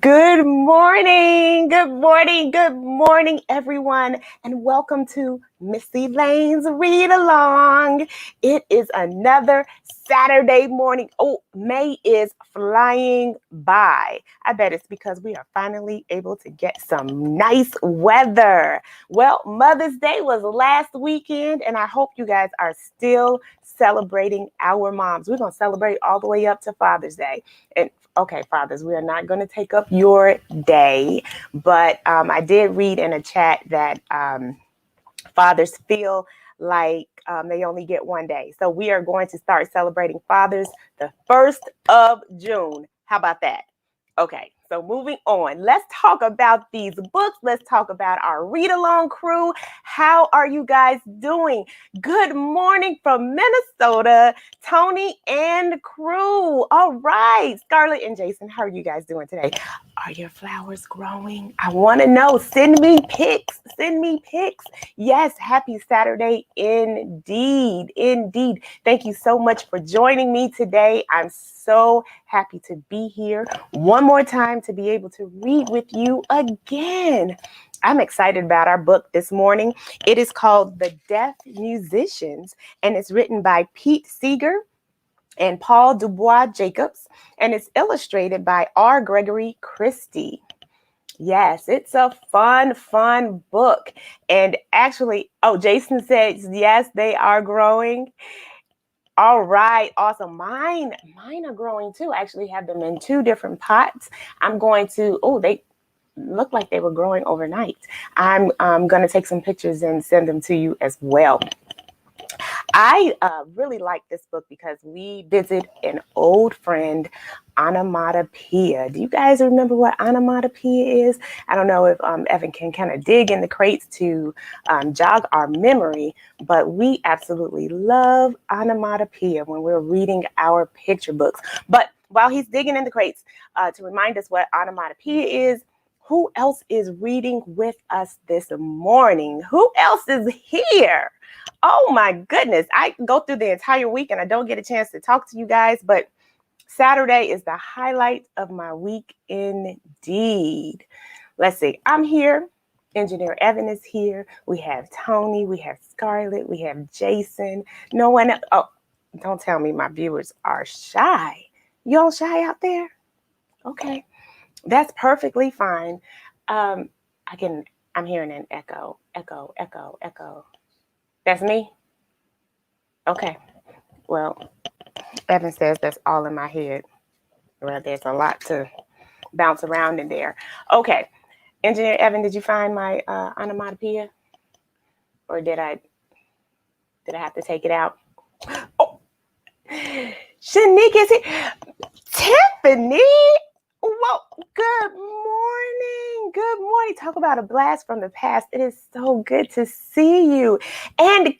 Good morning, everyone, and welcome to Miss Elaine's Read Along. It is another Saturday morning. Oh, May is flying by. I bet it's because we are finally able to get some nice weather. Well, Mother's Day was last weekend, and I hope you guys are still celebrating our moms. We're going to celebrate all the way up to Father's Day. And okay, fathers, we are not going to take up your day, but I did read in a chat that fathers feel like they only get one day. So we are going to start celebrating fathers the 1st of June. How about that? Okay, so moving on. Let's talk about these books. Let's talk about our read-along crew. How are you guys doing? Good morning from Minnesota, Tony and crew. All right, Scarlett and Jason, how are you guys doing today? Are your flowers growing? I want to know. Send me pics. Send me pics. Yes, happy Saturday indeed. Indeed. Thank you so much for joining me today. I'm so happy to be here one more time to be able to read with you again. I'm excited about our book this morning. It is called The Deaf Musicians, and it's written by Pete Seeger and Paul Dubois Jacobs, and it's illustrated by Gregory Christie. Yes, it's a fun book. And actually, Jason says, yes, they are growing. All right, awesome. Mine are growing too. I actually have them in 2 different pots. I'm going to, they look like they were growing overnight. I'm going to take some pictures and send them to you as well. I really like this book because we visit an old friend, onomatopoeia. Do you guys remember what onomatopoeia is? I don't know if Evan can kind of dig in the crates to jog our memory, but we absolutely love onomatopoeia when we're reading our picture books. But while he's digging in the crates to remind us what onomatopoeia is, who else is reading with us this morning? Who else is here? Oh my goodness. I go through the entire week and I don't get a chance to talk to you guys, but Saturday is the highlight of my week indeed. Let's see. I'm here. Engineer Evan is here. We have Tony. We have Scarlett. We have Jason. No one else. Oh, don't tell me my viewers are shy. Y'all shy out there? Okay. That's perfectly fine. I'm hearing an echo. That's me? Okay. Well, Evan says that's all in my head. Well, there's a lot to bounce around in there. Okay. Engineer Evan, did you find my onomatopoeia? Or did I have to take it out? Oh, Shanique is here. Tiffany! Well, good morning. Good morning. Talk about a blast from the past. It is so good to see you. And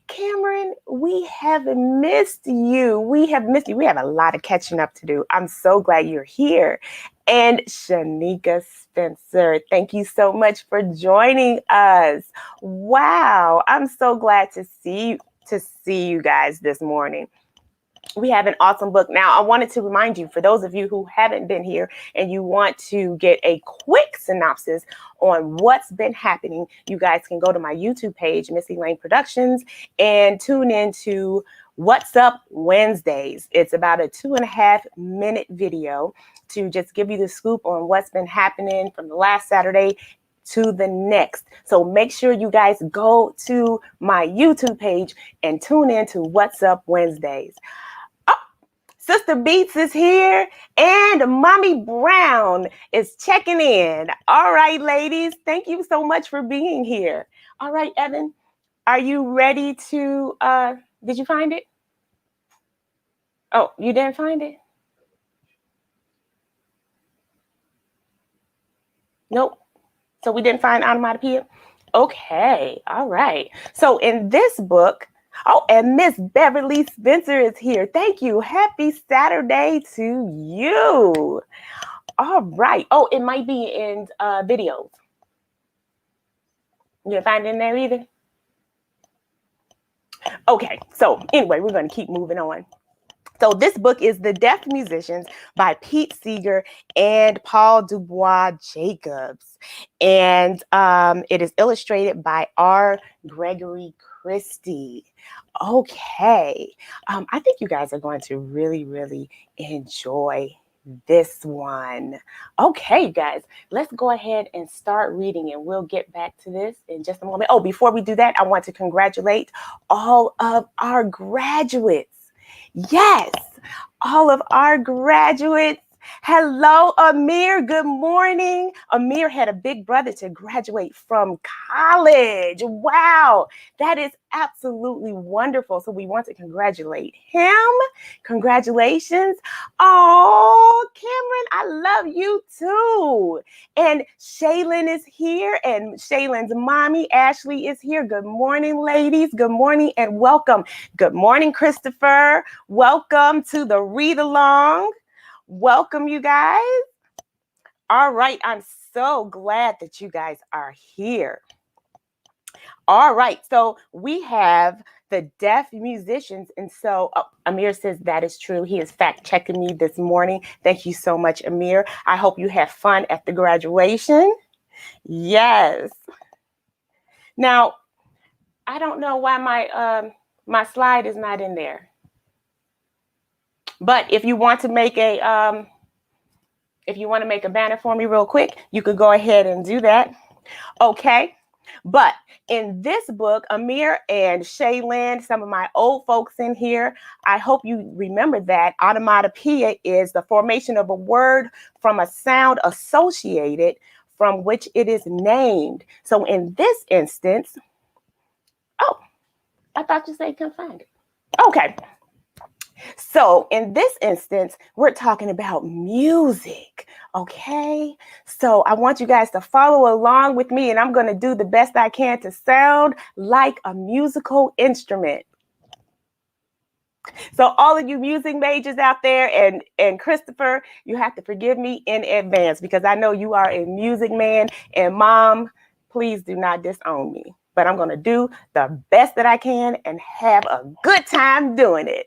Cameron, we have missed you. We have a lot of catching up to do. I'm so glad you're here. And Shanika Spencer, thank you so much for joining us. Wow, I'm so glad to see you guys this morning. We have an awesome book. Now, I wanted to remind you, for those of you who haven't been here and you want to get a quick synopsis on what's been happening, you guys can go to my YouTube page, Miss Elaine Productions, and tune into What's Up Wednesdays. It's about a 2.5-minute video to just give you the scoop on what's been happening from the last Saturday to the next. So make sure you guys go to my YouTube page and tune in to What's Up Wednesdays. Sister Beats is here and Mommy Brown is checking in. All right, ladies, thank you so much for being here. All right, Evan, are you ready to, did you find it? Oh, you didn't find it? Nope. So we didn't find onomatopoeia? Okay, all right. So in this book, and Miss Beverly Spencer is here. Thank you. Happy Saturday to you. All right. Oh, it might be in videos. You didn't find it in there either? Okay. So anyway, we're going to keep moving on. So this book is The Deaf Musicians by Pete Seeger and Paul Dubois Jacobs. And it is illustrated by Gregory Christie. Okay. I think you guys are going to really, really enjoy this one. Okay, guys, let's go ahead and start reading, and we'll get back to this in just a moment. Oh, before we do that, I want to congratulate all of our graduates. Yes, all of our graduates. Hello, Amir. Good morning. Amir had a big brother to graduate from college. Wow, that is absolutely wonderful. So we want to congratulate him. Congratulations. Oh, Cameron, I love you too. And Shaylin is here, and Shaylin's mommy, Ashley, is here. Good morning, ladies. Good morning and welcome. Good morning, Christopher. Welcome to the read along. Welcome, you guys. All right, I'm so glad that you guys are here. All right, so we have the deaf musicians. And so Amir says that is true. He is fact checking me this morning. Thank you so much, Amir. I hope you have fun at the graduation. Yes. Now, I don't know why my slide is not in there. But if you want to make a banner for me real quick, you could go ahead and do that. Okay. But in this book, Amir and Shaylin, some of my old folks in here, I hope you remember that onomatopoeia is the formation of a word from a sound associated from which it is named. So in this instance, oh, I thought you said you couldn't find it. Okay. So in this instance, we're talking about music, okay? So I want you guys to follow along with me, and I'm going to do the best I can to sound like a musical instrument. So all of you music majors out there, and Christopher, you have to forgive me in advance because I know you are a music man, and Mom, please do not disown me. But I'm going to do the best that I can and have a good time doing it.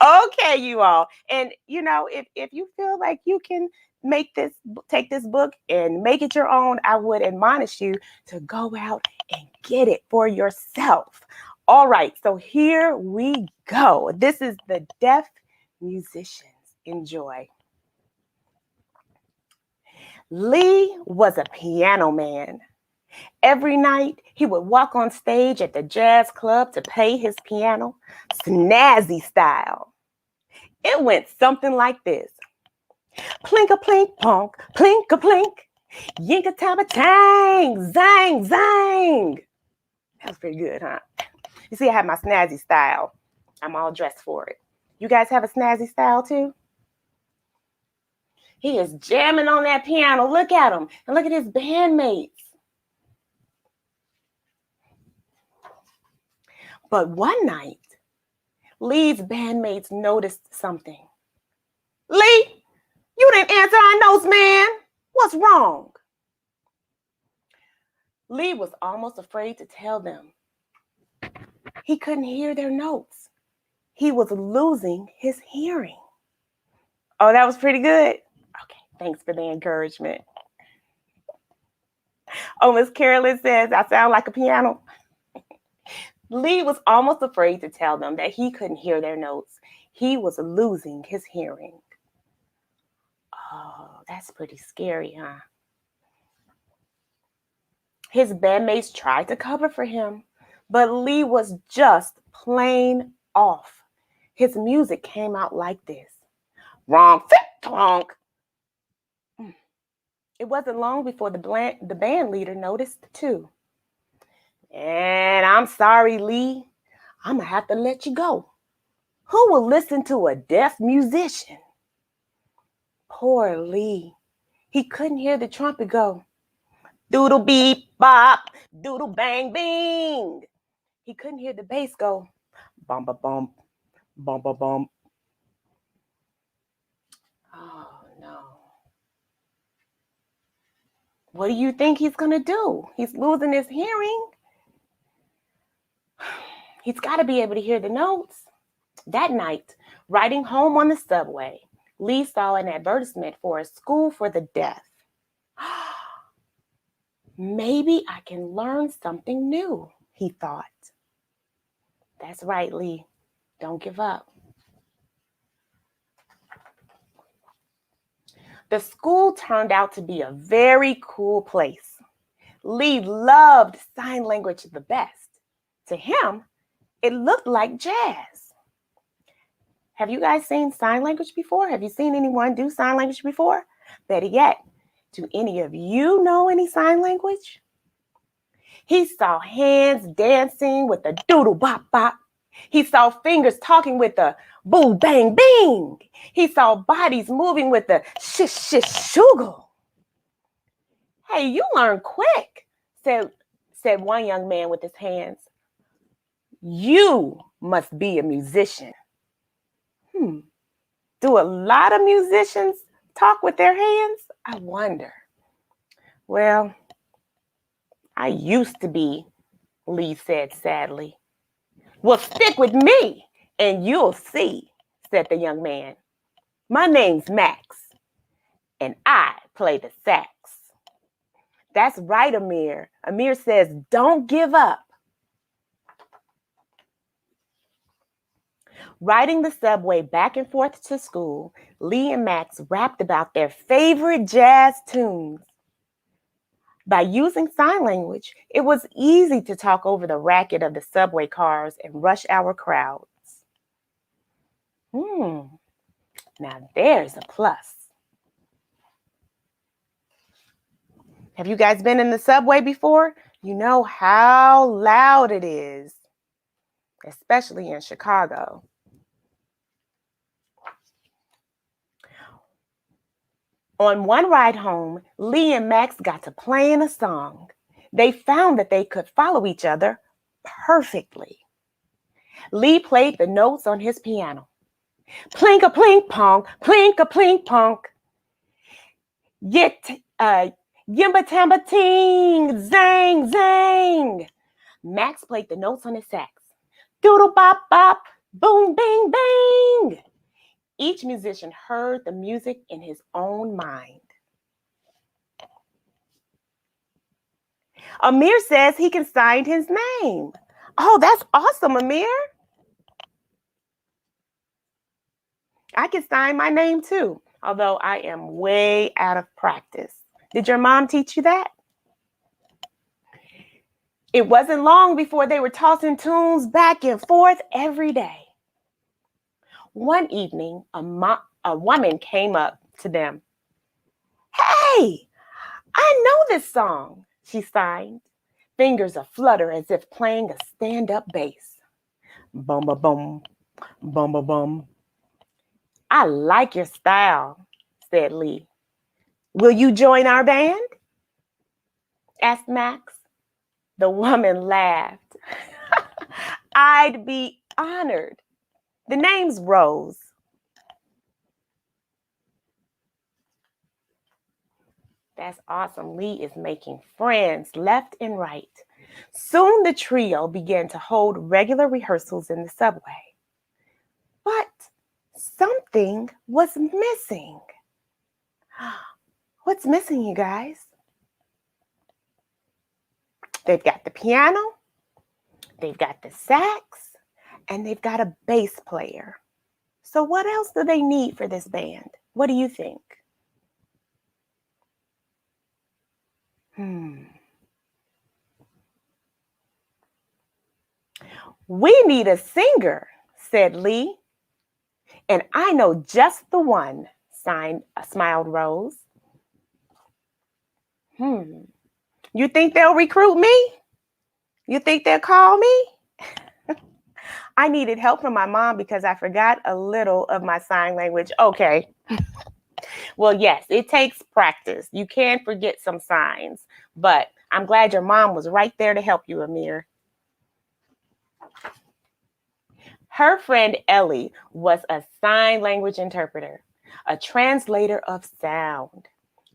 Okay, you all. And, you know, if you feel like you can take this book and make it your own, I would admonish you to go out and get it for yourself. All right, so here we go. This is The Deaf Musicians. Enjoy. Lee was a piano man. Every night, he would walk on stage at the jazz club to play his piano, snazzy style. It went something like this. Plink-a-plink, ponk, plink-a-plink, yink-a-tab-a-tang, zang, zang. That was pretty good, huh? You see, I have my snazzy style. I'm all dressed for it. You guys have a snazzy style too? He is jamming on that piano. Look at him. And look at his bandmates. But one night, Lee's bandmates noticed something. Lee, you didn't answer our notes, man. What's wrong? Lee was almost afraid to tell them. He couldn't hear their notes. He was losing his hearing. Oh, that was pretty good. Okay, thanks for the encouragement. Oh, Miss Carolyn says, I sound like a piano. Lee was almost afraid to tell them that he couldn't hear their notes. He was losing his hearing. Oh, that's pretty scary, huh? His bandmates tried to cover for him, but Lee was just plain off. His music came out like this. Wrong, fit, tonk. It wasn't long before the band leader noticed too. And I'm sorry, Lee. I'm going to have to let you go. Who will listen to a deaf musician? Poor Lee. He couldn't hear the trumpet go. Doodle beep bop, doodle bang bing. He couldn't hear the bass go. Bum ba bump, bum ba bump. Oh no. What do you think he's going to do? He's losing his hearing. He's got to be able to hear the notes. That night, Riding home on the subway, Lee saw an advertisement for a school for the deaf. Maybe I can learn something new, he thought. That's right, Lee. Don't give up. The school turned out to be a very cool place. Lee loved sign language the best. To him, it looked like jazz. Have you guys seen sign language before? Have you seen anyone do sign language before? Better yet, do any of you know any sign language? He saw hands dancing with a doodle bop bop. He saw fingers talking with a boo bang bing. He saw bodies moving with a shish shish shoogle. Hey, you learn quick, said one young man with his hands. You must be a musician. Do a lot of musicians talk with their hands? I wonder. Well, I used to be, Lee said sadly. Well, stick with me and you'll see, said the young man. My name's Max, and I play the sax. That's right, Amir. Amir says, don't give up. Riding the subway back and forth to school, Lee and Max rapped about their favorite jazz tunes. By using sign language, it was easy to talk over the racket of the subway cars and rush hour crowds. Now there's a plus. Have you guys been in the subway before? You know how loud it is, especially in Chicago. On one ride home, Lee and Max got to playing a song. They found that they could follow each other perfectly. Lee played the notes on his piano. Plink a plink pong, plink a plink pong. Yimba tamba ting, zang zang. Max played the notes on his sax. Doodle bop bop, boom bing bang. Each musician heard the music in his own mind. Amir says he can sign his name. Oh, that's awesome, Amir. I can sign my name too, although I am way out of practice. Did your mom teach you that? It wasn't long before they were tossing tunes back and forth every day. One evening, a woman came up to them. Hey, I know this song, she signed, fingers aflutter as if playing a stand-up bass. Bum ba bum, bum ba bum. I like your style, said Lee. Will you join our band? Asked Max. The woman laughed. I'd be honored. The name's Rose. That's awesome. Lee is making friends left and right. Soon the trio began to hold regular rehearsals in the subway. But something was missing. What's missing, you guys? They've got the piano, they've got the sax, and they've got a bass player. So what else do they need for this band? What do you think? We need a singer, said Lee. And I know just the one, smiled Rose. You think they'll recruit me? You think they'll call me? I needed help from my mom because I forgot a little of my sign language. Okay. Well, yes, it takes practice. You can forget some signs, but I'm glad your mom was right there to help you, Amir. Her friend Ellie was a sign language interpreter, a translator of sound.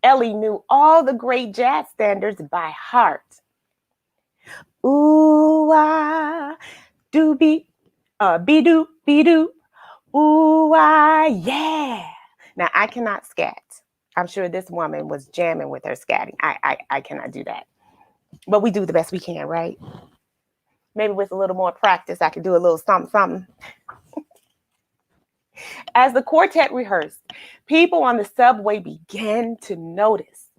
Ellie knew all the great jazz standards by heart. Ooh, ah, doo be doo, Ooh, yeah. Now, I cannot scat. I'm sure this woman was jamming with her scatting. I cannot do that. But we do the best we can, right? Maybe with a little more practice, I could do a little something, something. As the quartet rehearsed, people on the subway began to notice.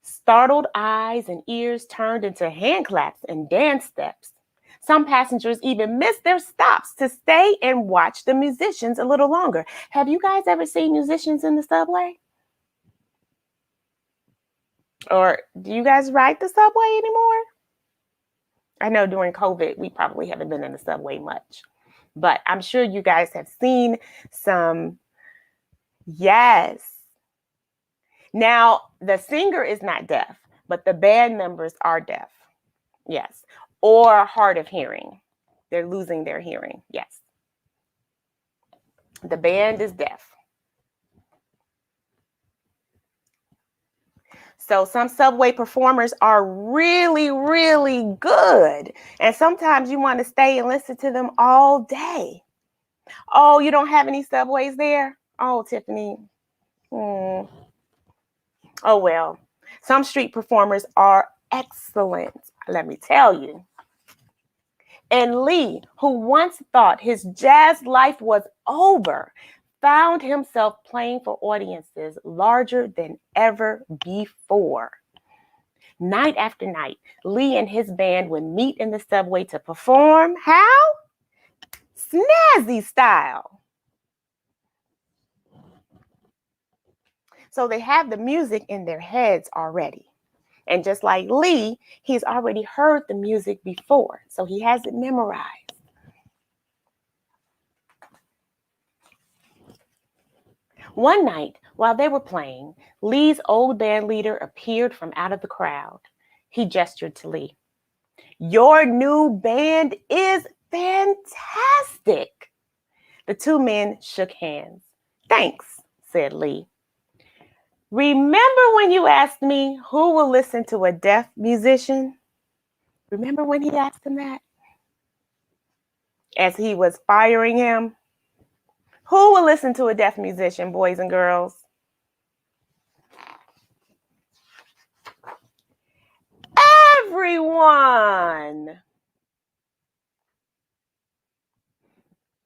Startled eyes and ears turned into hand claps and dance steps. Some passengers even missed their stops to stay and watch the musicians a little longer. Have you guys ever seen musicians in the subway? Or do you guys ride the subway anymore? I know during COVID, we probably haven't been in the subway much, but I'm sure you guys have seen some. Yes. Now, the singer is not deaf, but the band members are deaf. Yes. Or hard of hearing. They're losing their hearing. Yes. The band is deaf. So some subway performers are really, really good. And sometimes you want to stay and listen to them all day. Oh, you don't have any subways there? Oh, Tiffany. Oh, well. Some street performers are excellent, let me tell you. And Lee, who once thought his jazz life was over, found himself playing for audiences larger than ever before. Night after night, Lee and his band would meet in the subway to perform. How? Snazzy style. So they have the music in their heads already. And just like Lee, he's already heard the music before, so he has it memorized. One night, while they were playing, Lee's old band leader appeared from out of the crowd. He gestured to Lee. Your new band is fantastic. The two men shook hands. Thanks, said Lee. Remember when you asked me who will listen to a deaf musician? Remember when he asked him that? As he was firing him? Who will listen to a deaf musician, boys and girls? Everyone.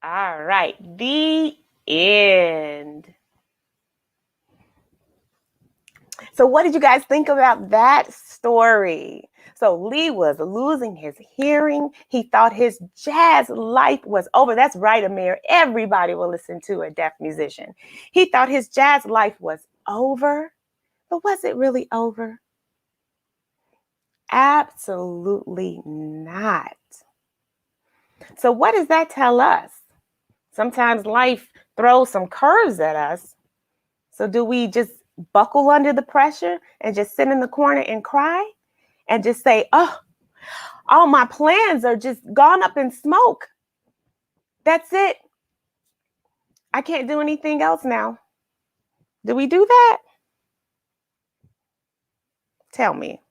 All right, the end. So what did you guys think about that story? So Lee was losing his hearing. He thought his jazz life was over. That's right, Amir. Everybody will listen to a deaf musician. He thought his jazz life was over, but was it really over? Absolutely not. So what does that tell us? Sometimes life throws some curves at us. So do we just buckle under the pressure and just sit in the corner and cry and just say, oh, all my plans are just gone up in smoke. That's it. I can't do anything else now. Do we do that? Tell me.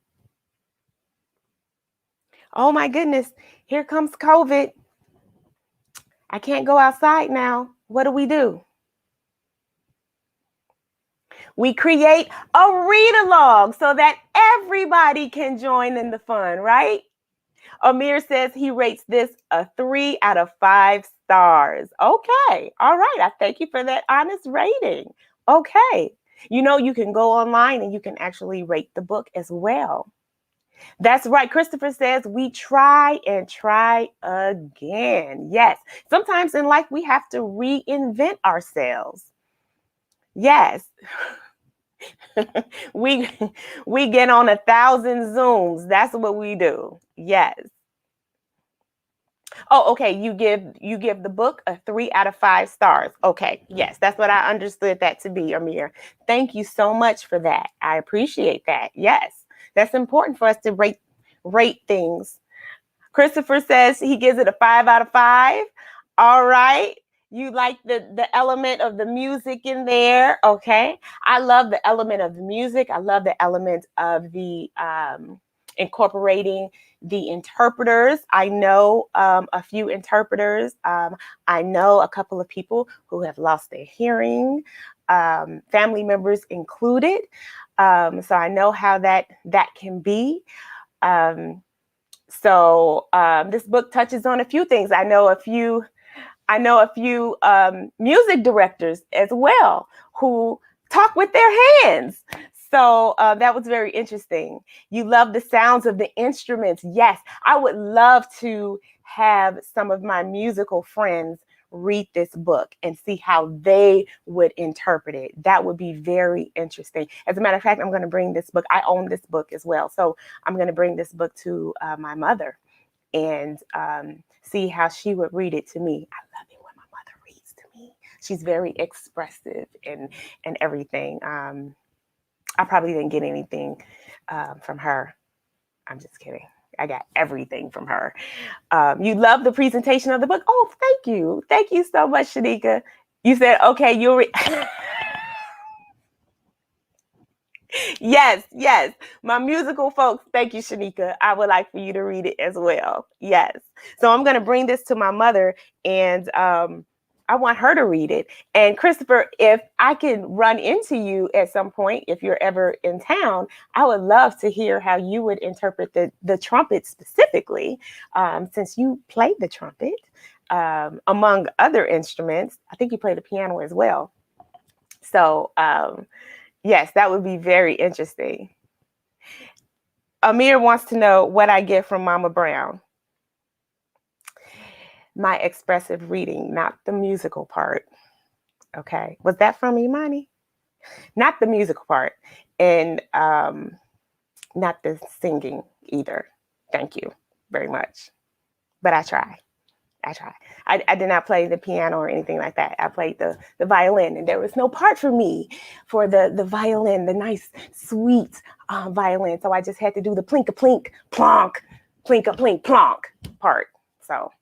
Oh my goodness, here comes COVID. I can't go outside now. What do? We create a read-along so that everybody can join in the fun, right? Amir says he rates this a 3 out of 5 stars. Okay. All right. I thank you for that honest rating. Okay. You know, you can go online and you can actually rate the book as well. That's right. Christopher says we try and try again. Yes. Sometimes in life we have to reinvent ourselves. Yes. we get on 1,000 Zooms. That's what we do. Yes. Oh, okay. You give the book a 3 out of 5 stars. Okay. Yes, that's what I understood that to be, Amir. Thank you so much for that. I appreciate that. Yes, that's important for us to rate things. Christopher says he gives it a 5 out of 5. All right. You like the element of the music in there. Okay. I love the element of the music. I love the element of the incorporating the interpreters. I know a few interpreters. I know a couple of people who have lost their hearing, family members included. So I know how that can be. This book touches on a few things. I know a few music directors as well who talk with their hands. So that was very interesting. You love the sounds of the instruments. Yes, I would love to have some of my musical friends read this book and see how they would interpret it. That would be very interesting. As a matter of fact, I'm going to bring this book. I own this book as well. So I'm going to bring this book to my mother and see how she would read it to me. I love it when my mother reads to me. She's very expressive and everything. I probably didn't get anything from her. I'm just kidding. I got everything from her. You love the presentation of the book. Oh, thank you. Thank you so much, Shanika. You said, okay, you'll read. Yes. My musical folks, thank you, Shanika. I would like for you to read it as well. Yes. So I'm going to bring this to my mother and I want her to read it. And Christopher, if I can run into you at some point, if you're ever in town, I would love to hear how you would interpret the trumpet specifically, since you played the trumpet, among other instruments. I think you play the piano as well. So, yes, that would be very interesting. Amir wants to know what I get from Mama Brown. My expressive reading, not the musical part. Okay. Was that from Imani? Not the musical part. And not the singing either. Thank you very much. But I try. I did not play the piano or anything like that. I played the violin, and there was no part for me for the violin, the nice, sweet violin. So I just had to do the plink-a-plink, plonk, plink-a-plink, plonk part. So,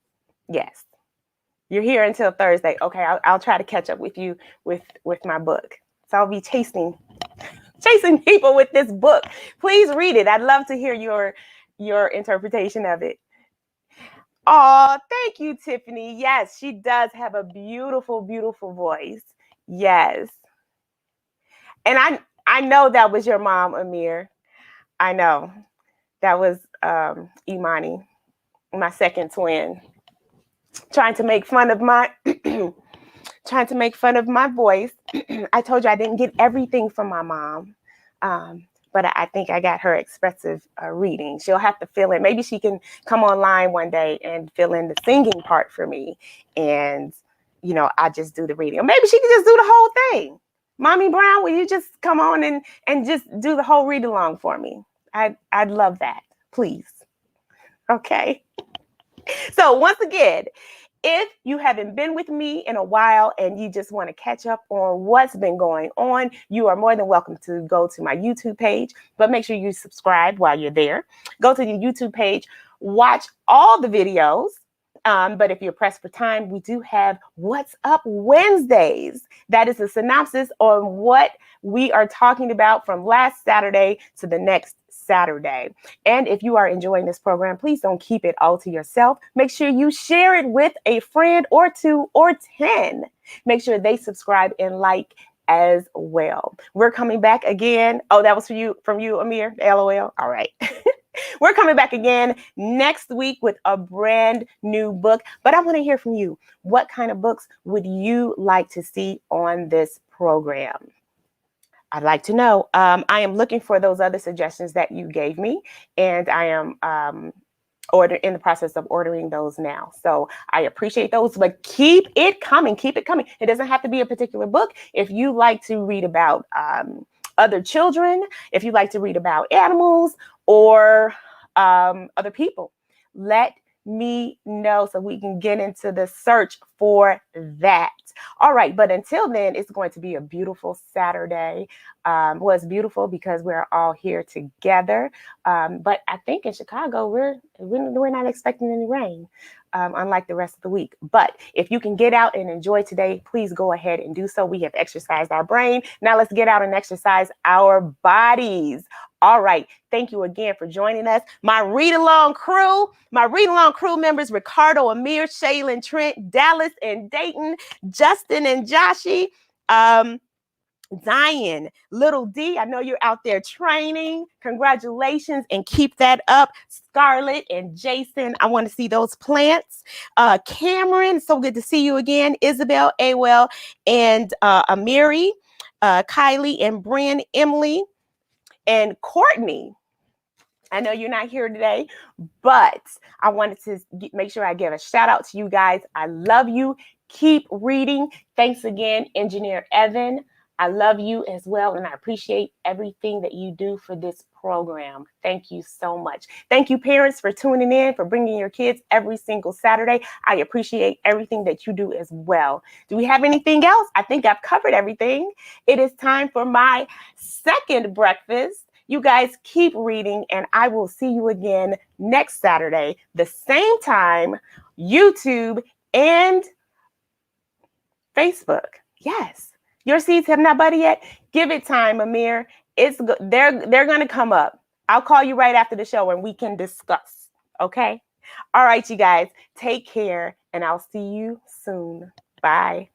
yes. You're here until Thursday. Okay, I'll try to catch up with you with my book. So I'll be chasing people with this book. Please read it. I'd love to hear your interpretation of it. Oh, thank you, Tiffany. Yes, she does have a beautiful, beautiful voice. Yes. And I know that was your mom, Amir. I know. That was Imani, my second twin, trying to make fun of my voice. I told you I didn't get everything from my mom. But I think I got her expressive reading. She'll have to fill in. Maybe she can come online one day and fill in the singing part for me. And, I just do the reading. Or maybe she can just do the whole thing. Mommy Brown, will you just come on and just do the whole read along for me? I'd love that. Please. Okay. So once again, if you haven't been with me in a while and you just want to catch up on what's been going on, you are more than welcome to go to my YouTube page, but make sure you subscribe while you're there. Go to the YouTube page, watch all the videos. But if you're pressed for time, we do have What's Up Wednesdays. That is a synopsis on what we are talking about from last Saturday to the next Saturday. And if you are enjoying this program, please don't keep it all to yourself. Make sure you share it with a friend or 2 or 10. Make sure they subscribe and like as well. We're coming back again. Oh, that was from you, Amir, LOL. All right. We're coming back again next week with a brand new book, but I want to hear from you. What kind of books would you like to see on this program? I'd like to know. I am looking for those other suggestions that you gave me, and I am in the process of ordering those now. So I appreciate those, but keep it coming. Keep it coming. It doesn't have to be a particular book. If you like to read about other children, if you like to read about animals or other people, let me know so we can get into the search for that. All right, but until then, it's going to be a beautiful Saturday. Well, it's beautiful because we're all here together. But I think in Chicago, we're not expecting any rain, unlike the rest of the week. But if you can get out and enjoy today, please go ahead and do so. We have exercised our brain. Now let's get out and exercise our bodies. All right. Thank you again for joining us. My read-along crew members, Ricardo, Amir, Shaylin, Trent, Dallas, and Dayton, Justin and Joshi, Zion, Little D, I know you're out there training. Congratulations and keep that up. Scarlett and Jason, I want to see those plants. Cameron, so good to see you again. Isabel, Awell, and Amiri, Kylie and Bryn, Emily, and Courtney. I know you're not here today, but I wanted to make sure I give a shout out to you guys. I love you. Keep reading. Thanks again, Engineer Evan. I love you as well, and I appreciate everything that you do for this program. Thank you so much. Thank you, parents, for tuning in, for bringing your kids every single Saturday. I appreciate everything that you do as well. Do we have anything else? I think I've covered everything. It is time for my second breakfast. You guys keep reading, and I will see you again next Saturday, the same time, YouTube and Facebook. Yes. Your seeds have not budded yet? Give it time, Amir. They're going to come up. I'll call you right after the show and we can discuss. Okay? All right, you guys. Take care, and I'll see you soon. Bye.